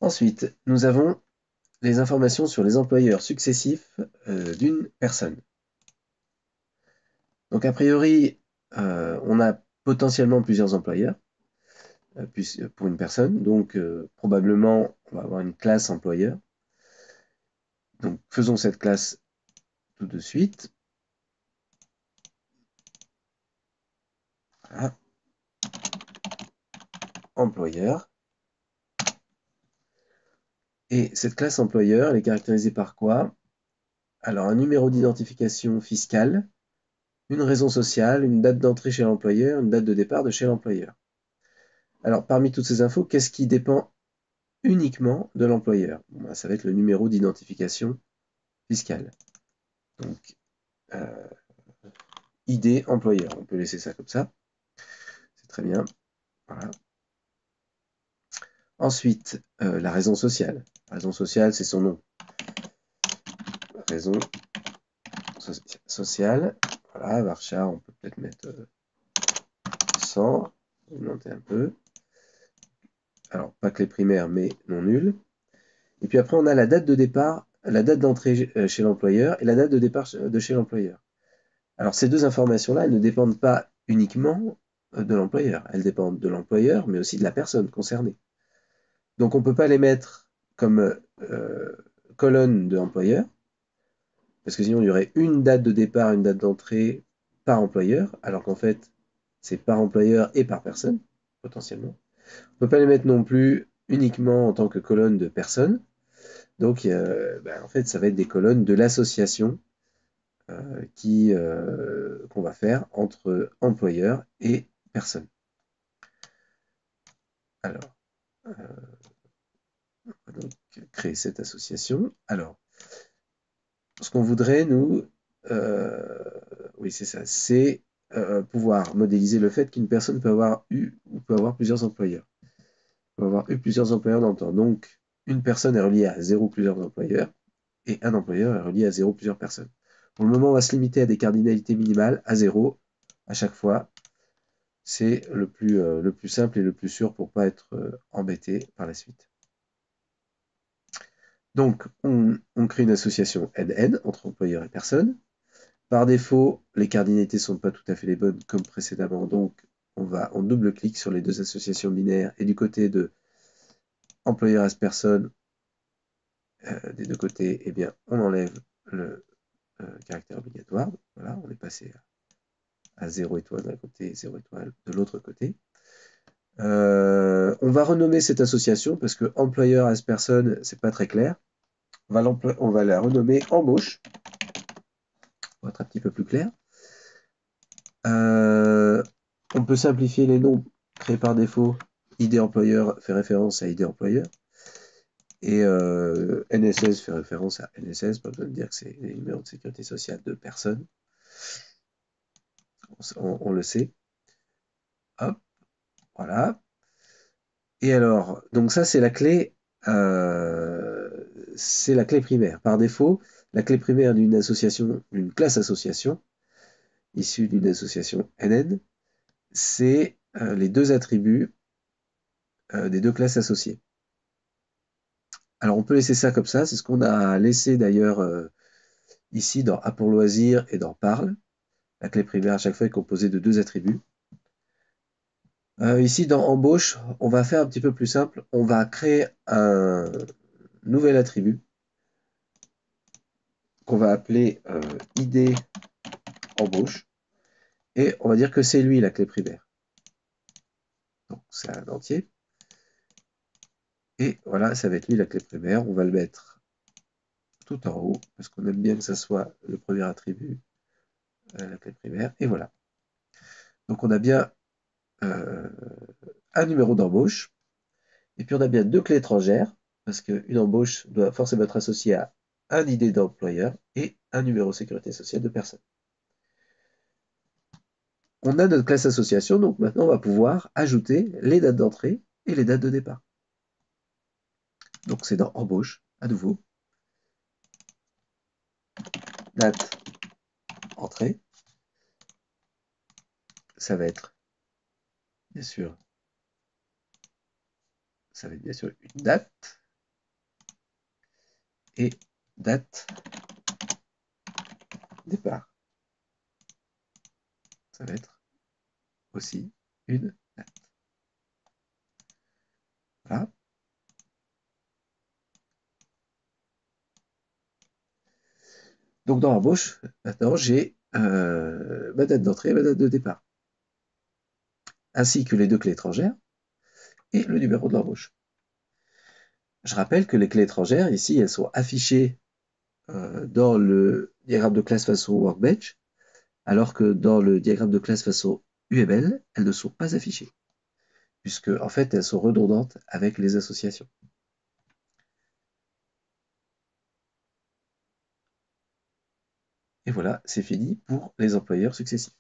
Ensuite, nous avons les informations sur les employeurs successifs d'une personne. Donc a priori, on a potentiellement plusieurs employeurs pour une personne, donc probablement on va avoir une classe employeur. Donc faisons cette classe tout de suite. Voilà. Employeur. Et cette classe employeur, elle est caractérisée par quoi? Alors un numéro d'identification fiscale, une raison sociale, une date d'entrée chez l'employeur, une date de départ de chez l'employeur. Alors parmi toutes ces infos, qu'est-ce qui dépend uniquement de l'employeur? Bon, ça va être le numéro d'identification fiscale. Donc ID employeur, on peut laisser ça comme ça, c'est très bien. Voilà. Ensuite, la raison sociale. La raison sociale, c'est son nom. Raison sociale. Voilà, Varchar, on peut peut-être mettre 100, augmenter un peu. Alors, pas clé primaire, mais non nulle. Et puis après, on a la date de départ, la date d'entrée chez l'employeur et la date de départ de chez l'employeur. Alors, ces deux informations-là, elles ne dépendent pas uniquement de l'employeur. Elles dépendent de l'employeur, mais aussi de la personne concernée. Donc, on ne peut pas les mettre comme colonne de l'employeur, parce que sinon, il y aurait une date de départ, une date d'entrée par employeur, alors qu'en fait, c'est par employeur et par personne, potentiellement. On ne peut pas les mettre non plus uniquement en tant que colonne de personne. Donc, en fait, ça va être des colonnes de l'association qu'on va faire entre employeur et personne. Alors, on va donc créer cette association. Alors, ce qu'on voudrait, nous, oui, c'est ça, c'est pouvoir modéliser le fait qu'une personne peut avoir eu ou peut avoir plusieurs employeurs. Peut avoir eu plusieurs employeurs dans le temps. Donc, une personne est reliée à zéro plusieurs employeurs et un employeur est relié à zéro plusieurs personnes. Pour le moment, on va se limiter à des cardinalités minimales à zéro à chaque fois. C'est le plus simple et le plus sûr pour ne pas être embêté par la suite. Donc, on crée une association N entre employeur et personne. Par défaut, les cardinalités ne sont pas tout à fait les bonnes comme précédemment, donc on double-clique sur les deux associations binaires et du côté de employeur as personne, des deux côtés, eh bien, on enlève le caractère obligatoire. Voilà, on est passé à 0 étoile d'un côté et 0 étoile de l'autre côté. On va renommer cette association parce que employeur as personne, c'est pas très clair. On va la renommer embauche pour être un petit peu plus clair. On peut simplifier les noms créés par défaut. ID employeur fait référence à ID employeur. Et NSS fait référence à NSS, pas besoin de dire que c'est les numéros de sécurité sociale de personnes. On le sait. Hop, voilà. Et alors, donc ça c'est la clé primaire. Par défaut, la clé primaire d'une association, d'une classe association, issue d'une association NN, c'est les deux attributs des deux classes associées. Alors on peut laisser ça comme ça, c'est ce qu'on a laissé d'ailleurs ici dans A pour loisir et dans Parle. La clé primaire à chaque fois est composée de deux attributs. Ici dans Embauche, on va faire un petit peu plus simple. On va créer un nouvel attribut qu'on va appeler ID embauche et on va dire que c'est lui la clé primaire. Donc c'est un entier. Et voilà, ça va être lui la clé primaire. On va le mettre tout en haut parce qu'on aime bien que ça soit le premier attribut, la clé primaire. Et voilà. Donc on a bien un numéro d'embauche. Et puis on a bien deux clés étrangères parce qu'une embauche doit forcément être associée à un ID d'employeur et un numéro sécurité sociale de personne. On a notre classe association, donc maintenant on va pouvoir ajouter les dates d'entrée et les dates de départ. Donc c'est dans embauche, à nouveau. Date, entrée. Ça va être, bien sûr, une date. et date départ. Ça va être aussi une date. Voilà. Donc dans embauche, maintenant j'ai ma date d'entrée et ma date de départ, ainsi que les deux clés étrangères et le numéro de l'embauche. Je rappelle que les clés étrangères, ici, elles sont affichées dans le diagramme de classe façon Workbench, alors que dans le diagramme de classe façon UML, elles ne sont pas affichées, puisque en fait, elles sont redondantes avec les associations. Et voilà, c'est fini pour les employeurs successifs.